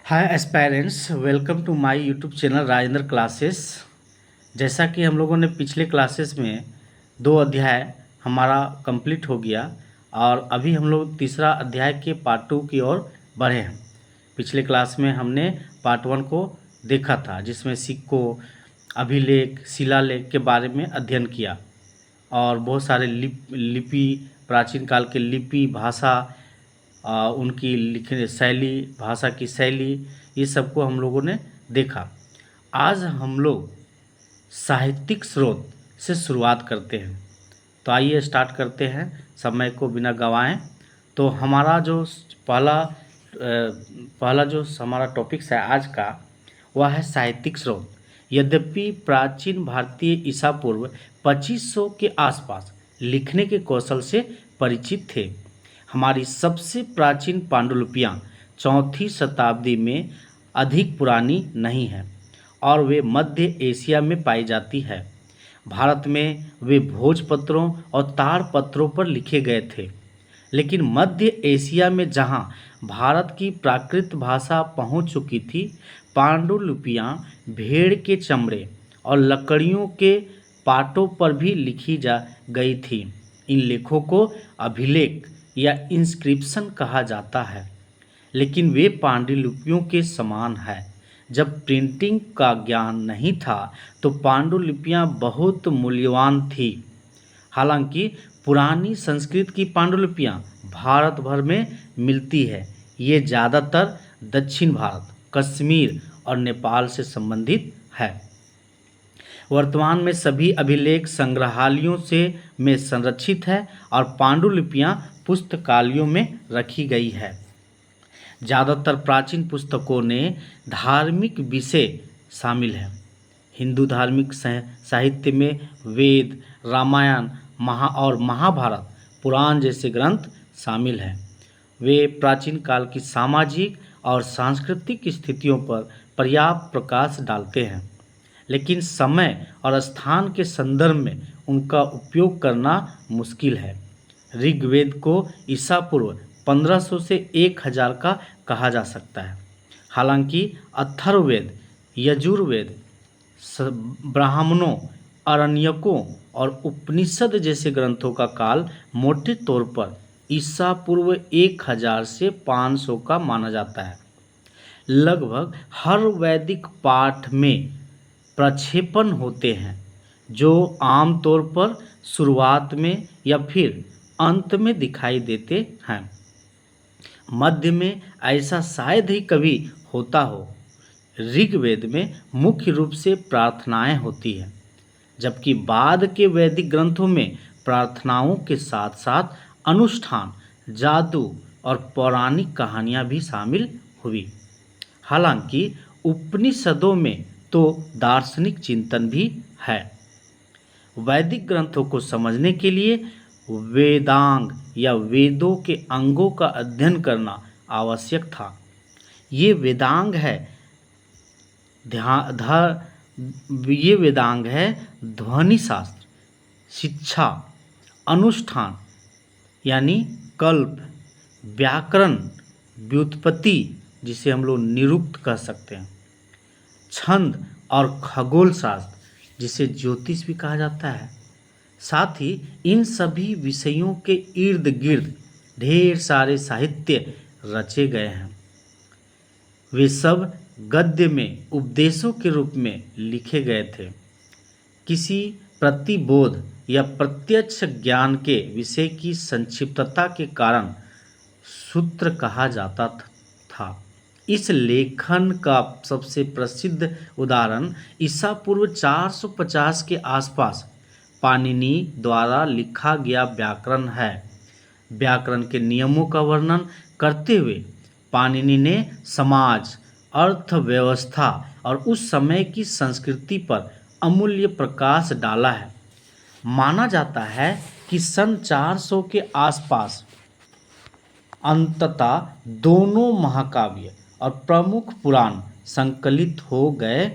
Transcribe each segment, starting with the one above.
Hi aspirants, welcome to my YouTube channel Rajendra classes. जैसा कि हम लोगों ने पिछले क्लासेस में 2 अध्याय हमारा कंप्लीट हो गया और अभी हम लोग तीसरा अध्याय के पार्ट 2 की ओर बढ़े हैं। पिछले क्लास में हमने पार्ट 1 को देखा था, जिसमें सिक्कों, अभिलेख, शिलालेख के बारे में अध्ययन किया और बहुत सारे लिपि, प्राचीन काल के लिपि, भाषा, उनकी लिखने शैली, भाषा की शैली, ये सबको हम लोगों ने देखा। आज हम लोग साहित्यिक स्रोत से शुरुआत करते हैं। तो आइए स्टार्ट करते हैं समय को बिना गंवाएं। तो हमारा जो पहला जो हमारा टॉपिक्स है आज का, वह है साहित्यिक स्रोत। यद्यपि प्राचीन भारतीय ईसा पूर्व 2500 के आसपास लिखने के कौशल से परिचित थे। हमारी सबसे प्राचीन पांडुलिपियाँ 4वीं शताब्दी में अधिक पुरानी नहीं हैं और वे मध्य एशिया में पाई जाती है। भारत में वे भोजपत्रों और ताड़पत्रों पर लिखे गए थे, लेकिन मध्य एशिया में जहां भारत की प्राकृत भाषा पहुंच चुकी थी, पांडुलिपियां भेड़ के चमड़े और लकड़ियों के पाटों पर भी लिखी जा गई थी। इन लेखों को अभिलेख या इंस्क्रिप्शन कहा जाता है, लेकिन वे पांडुलिपियों के समान है। जब प्रिंटिंग का ज्ञान नहीं था तो पांडुलिपियां बहुत मूल्यवान थी। हालांकि पुरानी संस्कृत की पांडुलिपियां भारत भर में मिलती है। ये ज़्यादातर दक्षिण भारत, कश्मीर और नेपाल से संबंधित है। वर्तमान में सभी अभिलेख संग्रहालयों में संरक्षित है और पांडुलिपियां पुस्तकालयों में रखी गई है। ज़्यादातर प्राचीन पुस्तकों ने धार्मिक विषय शामिल हैं। हिंदू धार्मिक साहित्य में वेद, रामायण और महाभारत, पुराण जैसे ग्रंथ शामिल हैं। वे प्राचीन काल की सामाजिक और सांस्कृतिक स्थितियों पर पर्याप्त प्रकाश डालते हैं, लेकिन समय और स्थान के संदर्भ में उनका उपयोग करना मुश्किल है। ऋग्वेद को ईसा पूर्व 1500 से 1000 का कहा जा सकता है। हालांकि अथर्ववेद, यजुर्वेद, ब्राह्मणों, अरण्यकों और उपनिषद जैसे ग्रंथों का काल मोटे तौर पर ईसा पूर्व 1000 से 500 का माना जाता है। लगभग हर वैदिक पाठ में प्रक्षेपण होते हैं, जो आमतौर पर शुरुआत में या फिर अंत में दिखाई देते हैं। मध्य में ऐसा शायद ही कभी होता हो। ऋग्वेद में मुख्य रूप से प्रार्थनाएं होती हैं, जबकि बाद के वैदिक ग्रंथों में प्रार्थनाओं के साथ साथ अनुष्ठान, जादू और पौराणिक कहानियां भी शामिल हुई। हालांकि उपनिषदों में तो दार्शनिक चिंतन भी है। वैदिक ग्रंथों को समझने के लिए वेदांग या वेदों के अंगों का अध्ययन करना आवश्यक था। ये वेदांग है ध्वनि शास्त्र, शिक्षा, अनुष्ठान यानी कल्प, व्याकरण, व्युत्पत्ति जिसे हम लोग निरुक्त कह सकते हैं, छंद और खगोल शास्त्र जिसे ज्योतिष भी कहा जाता है। साथ ही इन सभी विषयों के इर्द गिर्द ढेर सारे साहित्य रचे गए हैं। वे सब गद्य में उपदेशों के रूप में लिखे गए थे। किसी प्रतिबोध या प्रत्यक्ष ज्ञान के विषय की संक्षिप्तता के कारण सूत्र कहा जाता था। इस लेखन का सबसे प्रसिद्ध उदाहरण ईसा पूर्व 450 के आसपास पाणिनि द्वारा लिखा गया व्याकरण है। व्याकरण के नियमों का वर्णन करते हुए पाणिनि ने समाज, अर्थव्यवस्था और उस समय की संस्कृति पर अमूल्य प्रकाश डाला है। माना जाता है कि सन 400 के आसपास अंततः दोनों महाकाव्य और प्रमुख पुराण संकलित हो गए।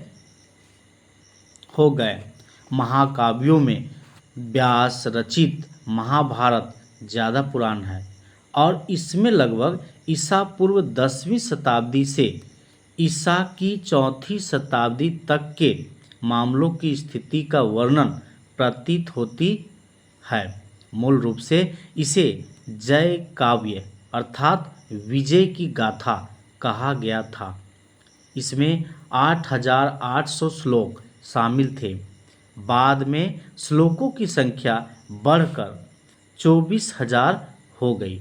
महाकाव्यों में व्यास रचित महाभारत ज़्यादा पुरान है और इसमें लगभग ईसा पूर्व 10वीं शताब्दी से ईसा की 4वीं शताब्दी तक के मामलों की स्थिति का वर्णन प्रतीत होती है। मूल रूप से इसे जय काव्य अर्थात विजय की गाथा कहा गया था। इसमें 8,800 श्लोक शामिल थे। बाद में श्लोकों की संख्या बढ़कर 24,000 हो गई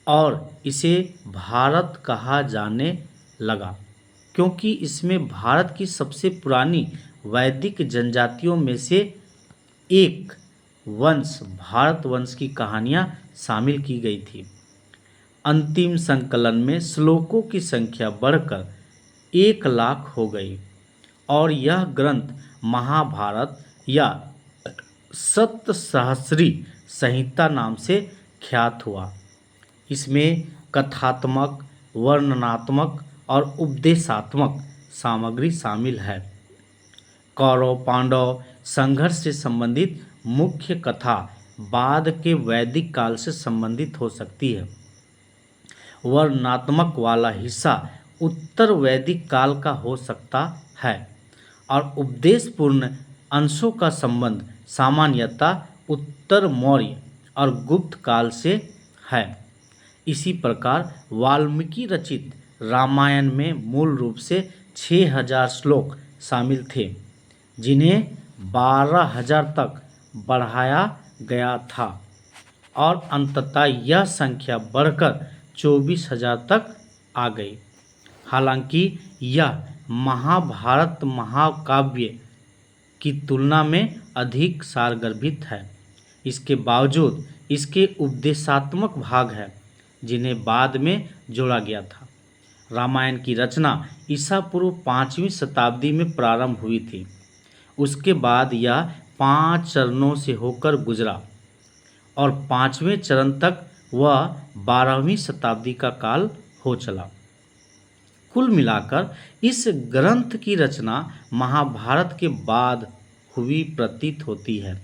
और इसे भारत कहा जाने लगा, क्योंकि इसमें भारत की सबसे पुरानी वैदिक जनजातियों में से एक वंश भारत वंश की कहानियाँ शामिल की गई थी। अंतिम संकलन में श्लोकों की संख्या बढ़कर 1,00,000 हो गई और यह ग्रंथ महाभारत या सप्तसहस्री संहिता नाम से ख्यात हुआ। इसमें कथात्मक, वर्णनात्मक और उपदेशात्मक सामग्री शामिल है। कौरव पांडव संघर्ष से संबंधित मुख्य कथा बाद के वैदिक काल से संबंधित हो सकती है। वर्णनात्मक वाला हिस्सा उत्तर वैदिक काल का हो सकता है और उपदेशपूर्ण अंशों का संबंध सामान्यतः उत्तर मौर्य और गुप्त काल से है। इसी प्रकार वाल्मीकि रचित रामायण में मूल रूप से 6,000 श्लोक शामिल थे, जिन्हें 12,000 तक बढ़ाया गया था और अंततः यह संख्या बढ़कर 24,000 तक आ गई। हालांकि यह महाभारत महाकाव्य की तुलना में अधिक सारगर्भित है। इसके बावजूद इसके उपदेशात्मक भाग हैं, जिन्हें बाद में जोड़ा गया था। रामायण की रचना ईसा पूर्व 5वीं शताब्दी में प्रारंभ हुई थी। उसके बाद यह 5 चरणों से होकर गुजरा और 5वें चरण तक वह 12वीं शताब्दी का काल हो चला। कुल मिलाकर इस ग्रंथ की रचना महाभारत के बाद हुई प्रतीत होती है।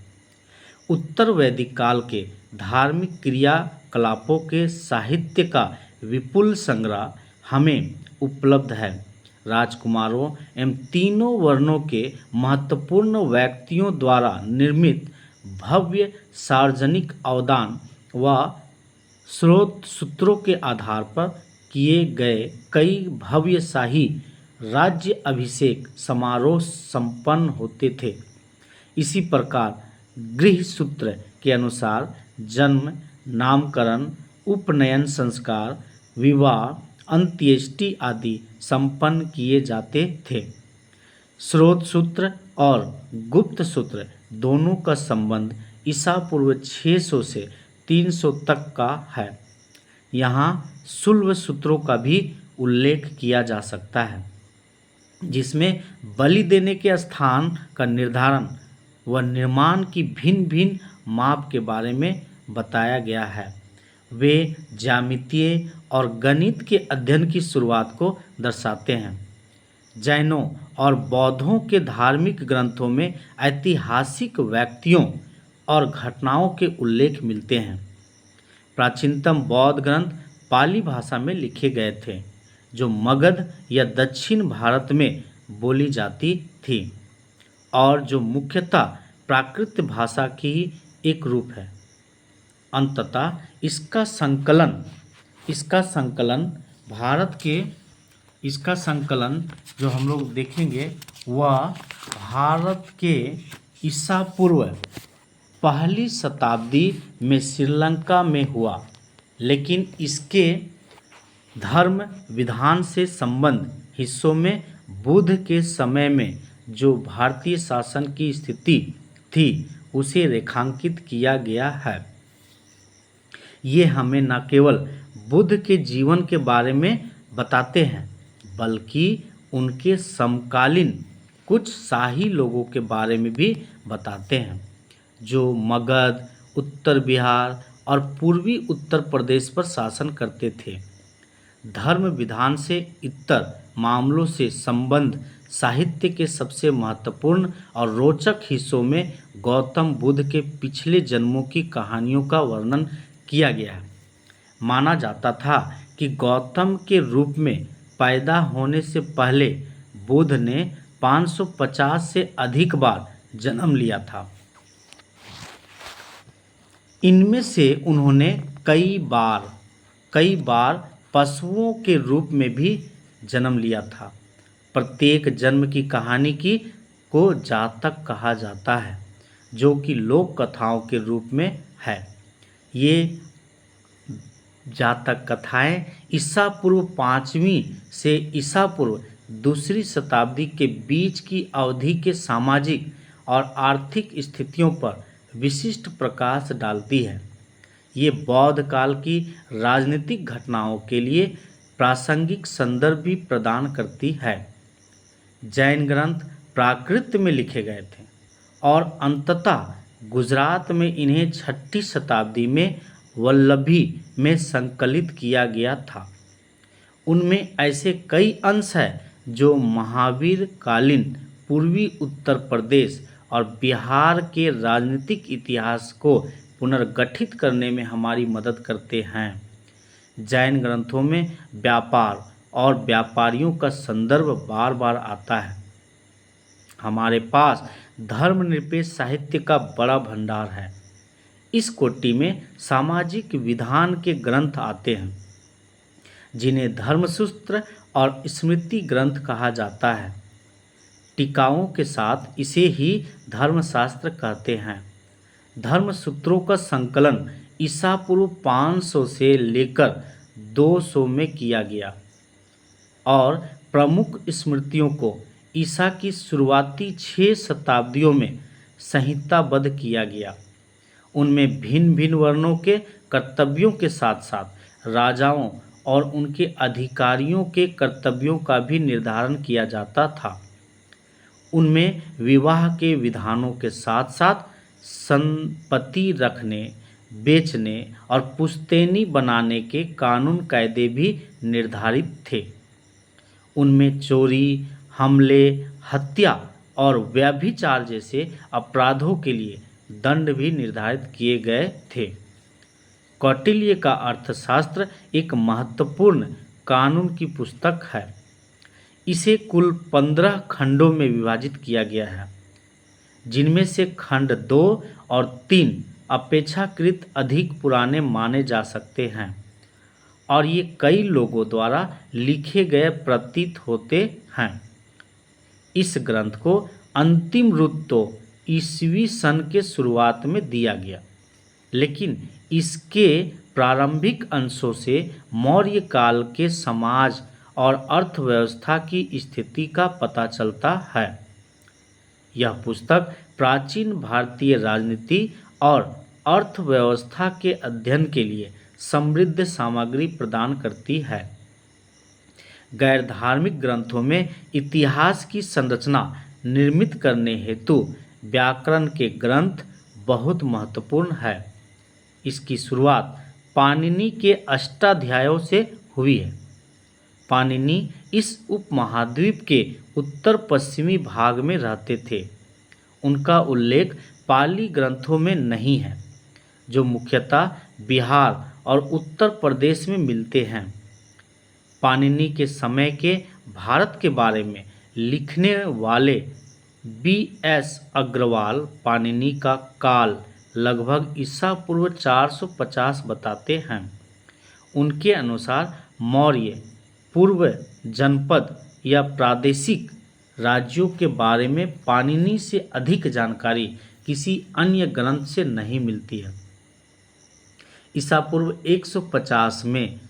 उत्तर वैदिक काल के धार्मिक क्रियाकलापों के साहित्य का विपुल संग्रह हमें उपलब्ध है। राजकुमारों एवं तीनों वर्णों के महत्वपूर्ण व्यक्तियों द्वारा निर्मित भव्य सार्वजनिक अवदान व स्रोत सूत्रों के आधार पर किए गए कई भव्य शाही राज्य अभिषेक समारोह संपन्न होते थे। इसी प्रकार गृह सूत्र के अनुसार जन्म, नामकरण, उपनयन संस्कार, विवाह, अंत्येष्टि आदि संपन्न किए जाते थे। स्रोत सूत्र और गुप्त सूत्र दोनों का संबंध ईसा पूर्व 600 से 300 तक का है। यहाँ शुल्ब सूत्रों का भी उल्लेख किया जा सकता है, जिसमें बलि देने के स्थान का निर्धारण व निर्माण की भिन्न भिन्न माप के बारे में बताया गया है। वे ज्यामितीय और गणित के अध्ययन की शुरुआत को दर्शाते हैं। जैनों और बौद्धों के धार्मिक ग्रंथों में ऐतिहासिक व्यक्तियों और घटनाओं के उल्लेख मिलते हैं। प्राचीनतम बौद्ध ग्रंथ पाली भाषा में लिखे गए थे, जो मगध या दक्षिण भारत में बोली जाती थी और जो मुख्यतः प्राकृत भाषा की ही एक रूप है। अंततः इसका संकलन जो हम लोग देखेंगे वह भारत के ईसा पूर्व पहली शताब्दी में श्रीलंका में हुआ, लेकिन इसके धर्म विधान से संबंध हिस्सों में बुद्ध के समय में जो भारतीय शासन की स्थिति थी उसे रेखांकित किया गया है। ये हमें न केवल बुद्ध के जीवन के बारे में बताते हैं, बल्कि उनके समकालीन कुछ शाही लोगों के बारे में भी बताते हैं, जो मगध, उत्तर बिहार और पूर्वी उत्तर प्रदेश पर शासन करते थे। धर्म विधान से इतर मामलों से संबंध साहित्य के सबसे महत्वपूर्ण और रोचक हिस्सों में गौतम बुद्ध के पिछले जन्मों की कहानियों का वर्णन किया गया है। माना जाता था कि गौतम के रूप में पैदा होने से पहले बुद्ध ने 550 से अधिक बार जन्म लिया था। इनमें से उन्होंने कई बार पशुओं के रूप में भी जन्म लिया था। प्रत्येक जन्म की कहानी को जातक कहा जाता है, जो कि लोक कथाओं के रूप में है। ये जातक कथाएं ईसा पूर्व 5वीं से ईसा पूर्व 2री शताब्दी के बीच की अवधि के सामाजिक और आर्थिक स्थितियों पर विशिष्ट प्रकाश डालती है। ये बौद्ध काल की राजनीतिक घटनाओं के लिए प्रासंगिक संदर्भ भी प्रदान करती है। जैन ग्रंथ प्राकृत में लिखे गए थे और अंततः गुजरात में इन्हें 6ठी शताब्दी में वल्लभी में संकलित किया गया था। उनमें ऐसे कई अंश हैं जो महावीर कालीन पूर्वी उत्तर प्रदेश और बिहार के राजनीतिक इतिहास को पुनर्गठित करने में हमारी मदद करते हैं। जैन ग्रंथों में व्यापार और व्यापारियों का संदर्भ बार बार आता है। हमारे पास धर्मनिरपेक्ष साहित्य का बड़ा भंडार है। इस कोटि में सामाजिक विधान के ग्रंथ आते हैं, जिन्हें धर्मसूत्र और स्मृति ग्रंथ कहा जाता है। टीकाओं के साथ इसे ही धर्मशास्त्र कहते हैं। धर्मसूत्रों का संकलन ईसा पूर्व 500 से लेकर 200 में किया गया और प्रमुख स्मृतियों को ईसा की शुरुआती 6 शताब्दियों में संहिताबद्ध किया गया। उनमें भिन्न भिन्न वर्णों के कर्तव्यों के साथ साथ राजाओं और उनके अधिकारियों के कर्तव्यों का भी निर्धारण किया जाता था। उनमें विवाह के विधानों के साथ साथ संपत्ति रखने, बेचने और पुश्तैनी बनाने के कानून कायदे भी निर्धारित थे। उनमें चोरी, हमले, हत्या और व्यभिचार जैसे अपराधों के लिए दंड भी निर्धारित किए गए थे। कौटिल्य का अर्थशास्त्र एक महत्वपूर्ण कानून की पुस्तक है। इसे कुल 15 खंडों में विभाजित किया गया है, जिनमें से खंड 2 और 3 अपेक्षाकृत अधिक पुराने माने जा सकते हैं और ये कई लोगों द्वारा लिखे गए प्रतीत होते हैं। इस ग्रंथ को अंतिम रूप तो ईस्वी सन के शुरुआत में दिया गया, लेकिन इसके प्रारंभिक अंशों से मौर्य काल के समाज और अर्थव्यवस्था की स्थिति का पता चलता है। यह पुस्तक प्राचीन भारतीय राजनीति और अर्थव्यवस्था के अध्ययन के लिए समृद्ध सामग्री प्रदान करती है। गैर धार्मिक ग्रंथों में इतिहास की संरचना निर्मित करने हेतु व्याकरण के ग्रंथ बहुत महत्वपूर्ण है। इसकी शुरुआत पाणिनि के अष्टाध्यायों से हुई है। पाणिनि इस उपमहाद्वीप के उत्तर पश्चिमी भाग में रहते थे। उनका उल्लेख पाली ग्रंथों में नहीं है, जो मुख्यतः बिहार और उत्तर प्रदेश में मिलते हैं। पाणिनि के समय के भारत के बारे में लिखने वाले B.S. अग्रवाल पाणिनि का काल लगभग ईसा पूर्व 450 बताते हैं। उनके अनुसार मौर्य पूर्व जनपद या प्रादेशिक राज्यों के बारे में पाणिनि से अधिक जानकारी किसी अन्य ग्रंथ से नहीं मिलती है। ईसा पूर्व 150 में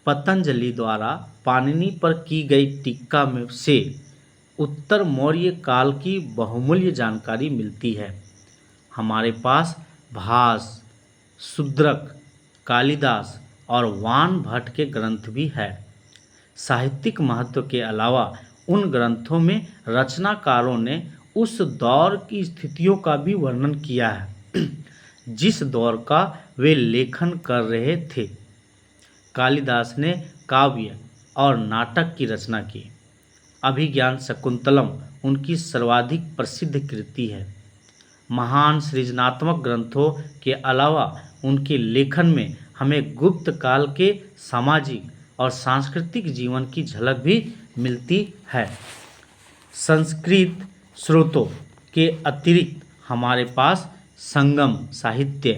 पतंजलि द्वारा पाणिनि पर की गई टीका में से उत्तर मौर्य काल की बहुमूल्य जानकारी मिलती है। हमारे पास भास, शूद्रक, कालिदास और वान भट्ट के ग्रंथ भी है। साहित्यिक महत्व के अलावा उन ग्रंथों में रचनाकारों ने उस दौर की स्थितियों का भी वर्णन किया है जिस दौर का वे लेखन कर रहे थे। कालिदास ने काव्य और नाटक की रचना की। अभिज्ञान शकुंतलम उनकी सर्वाधिक प्रसिद्ध कृति है। महान सृजनात्मक ग्रंथों के अलावा उनके लेखन में हमें गुप्त काल के सामाजिक और सांस्कृतिक जीवन की झलक भी मिलती है। संस्कृत स्रोतों के अतिरिक्त हमारे पास संगम साहित्य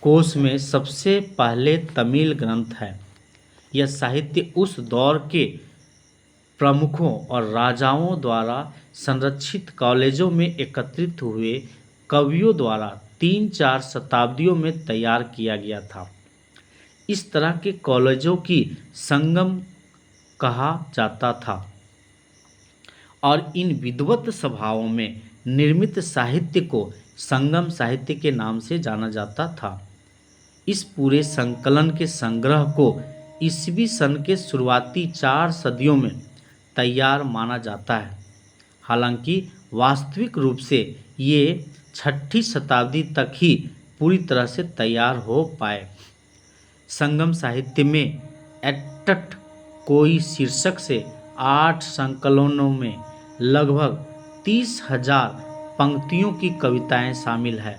कोश में सबसे पहले तमिल ग्रंथ है। यह साहित्य उस दौर के प्रमुखों और राजाओं द्वारा संरक्षित कॉलेजों में एकत्रित हुए कवियों द्वारा 3-4 शताब्दियों में तैयार किया गया था। इस तरह के कॉलेजों की संगम कहा जाता था और इन विद्वत सभाओं में निर्मित साहित्य को संगम साहित्य के नाम से जाना जाता था। इस पूरे संकलन के संग्रह को ईसवी सन के शुरुआती 4 सदियों में तैयार माना जाता है। हालांकि वास्तविक रूप से ये 6ठी शताब्दी तक ही पूरी तरह से तैयार हो पाए। संगम साहित्य में एट्टट कोई शीर्षक से 8 संकलनों में लगभग 30,000 पंक्तियों की कविताएं शामिल है।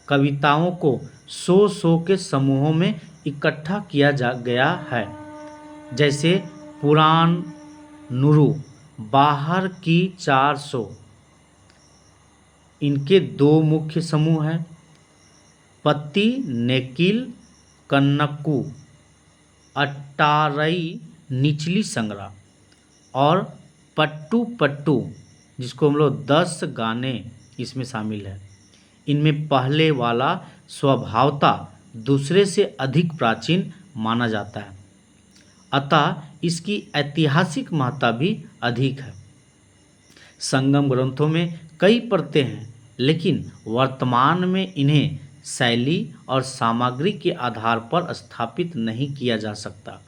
कविताओं को 100 के समूहों में इकट्ठा किया गया है, जैसे पुराण नुरु बाहर की 400। इनके 2 मुख्य समूह हैं, पत्ती नेकिल कन्नक्कू अट्टारई निचली संग्रह और पट्टू पट्टू, जिसको हम लोग 10 गाने इसमें शामिल है। इनमें पहले वाला स्वभावतः दूसरे से अधिक प्राचीन माना जाता है, अतः इसकी ऐतिहासिक महत्ता भी अधिक है। संगम ग्रंथों में कई परतें हैं, लेकिन वर्तमान में इन्हें शैली और सामग्री के आधार पर स्थापित नहीं किया जा सकता।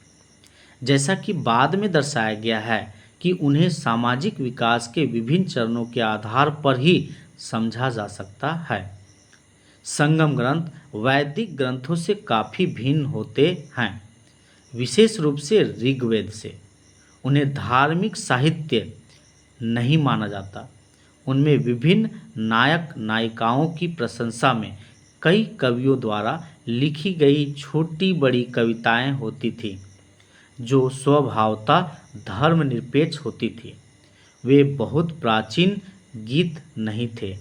जैसा कि बाद में दर्शाया गया है कि उन्हें सामाजिक विकास के विभिन्न चरणों के आधार पर ही समझा जा सकता है। संगम ग्रंथ वैदिक ग्रंथों से काफ़ी भिन्न होते हैं, विशेष रूप से ऋग्वेद से। उन्हें धार्मिक साहित्य नहीं माना जाता। उनमें विभिन्न नायक नायिकाओं की प्रशंसा में कई कवियों द्वारा लिखी गई छोटी बड़ी कविताएं होती थीं, जो स्वभावतः धर्मनिरपेक्ष होती थी। वे बहुत प्राचीन गीत नहीं थे,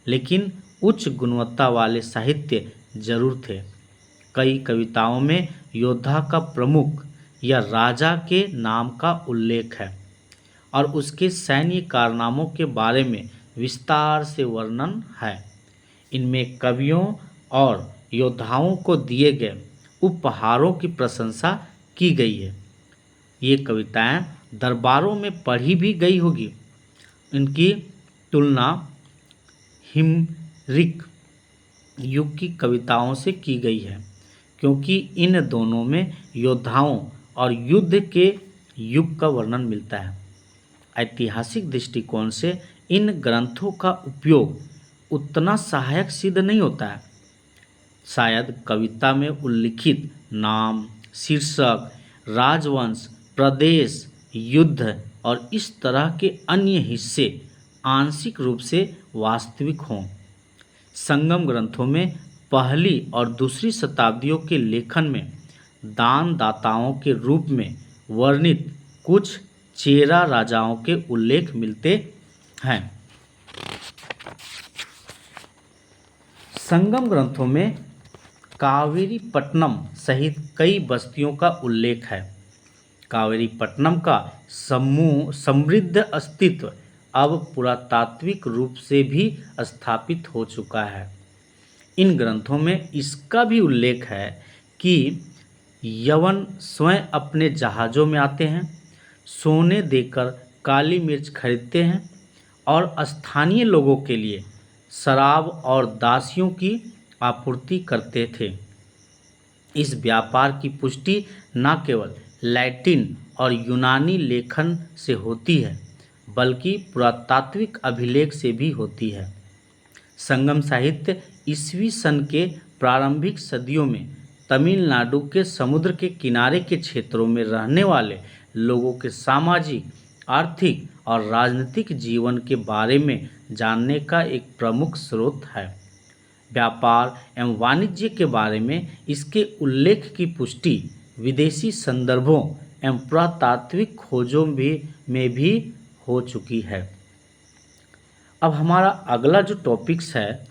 लेकिन उच्च गुणवत्ता वाले साहित्य जरूर थे। कई कविताओं में योद्धा का प्रमुख या राजा के नाम का उल्लेख है और उसके सैन्य कारनामों के बारे में विस्तार से वर्णन है। इनमें कवियों और योद्धाओं को दिए गए उपहारों की प्रशंसा की गई है। ये कविताएं दरबारों में पढ़ी भी गई होगी। इनकी तुलना हिमरिक युग की कविताओं से की गई है, क्योंकि इन दोनों में योद्धाओं और युद्ध के युग का वर्णन मिलता है। ऐतिहासिक दृष्टिकोण से इन ग्रंथों का उपयोग उतना सहायक सिद्ध नहीं होता है। शायद कविता में उल्लिखित नाम, शीर्षक, राजवंश, प्रदेश, युद्ध और इस तरह के अन्य हिस्से आंशिक रूप से वास्तविक हों। संगम ग्रंथों में पहली और दूसरी शताब्दियों के लेखन में दानदाताओं के रूप में वर्णित कुछ चेरा राजाओं के उल्लेख मिलते हैं। संगम ग्रंथों में कावेरीपट्टनम सहित कई बस्तियों का उल्लेख है। कावेरीपट्टनम का समृद्ध अस्तित्व अब पुरातात्विक रूप से भी स्थापित हो चुका है। इन ग्रंथों में इसका भी उल्लेख है कि यवन स्वयं अपने जहाज़ों में आते हैं, सोने देकर काली मिर्च खरीदते हैं और स्थानीय लोगों के लिए शराब और दासियों की आपूर्ति करते थे। इस व्यापार की पुष्टि न केवल लैटिन और यूनानी लेखन से होती है, बल्कि पुरातात्विक अभिलेख से भी होती है। संगम साहित्य ईसवी सन के प्रारंभिक सदियों में तमिलनाडु के समुद्र के किनारे के क्षेत्रों में रहने वाले लोगों के सामाजिक, आर्थिक और राजनीतिक जीवन के बारे में जानने का एक प्रमुख स्रोत है। व्यापार एवं वाणिज्य के बारे में इसके उल्लेख की पुष्टि विदेशी संदर्भों एवं पुरातात्विक खोजों में भी हो चुकी है। अब हमारा अगला जो टॉपिक्स है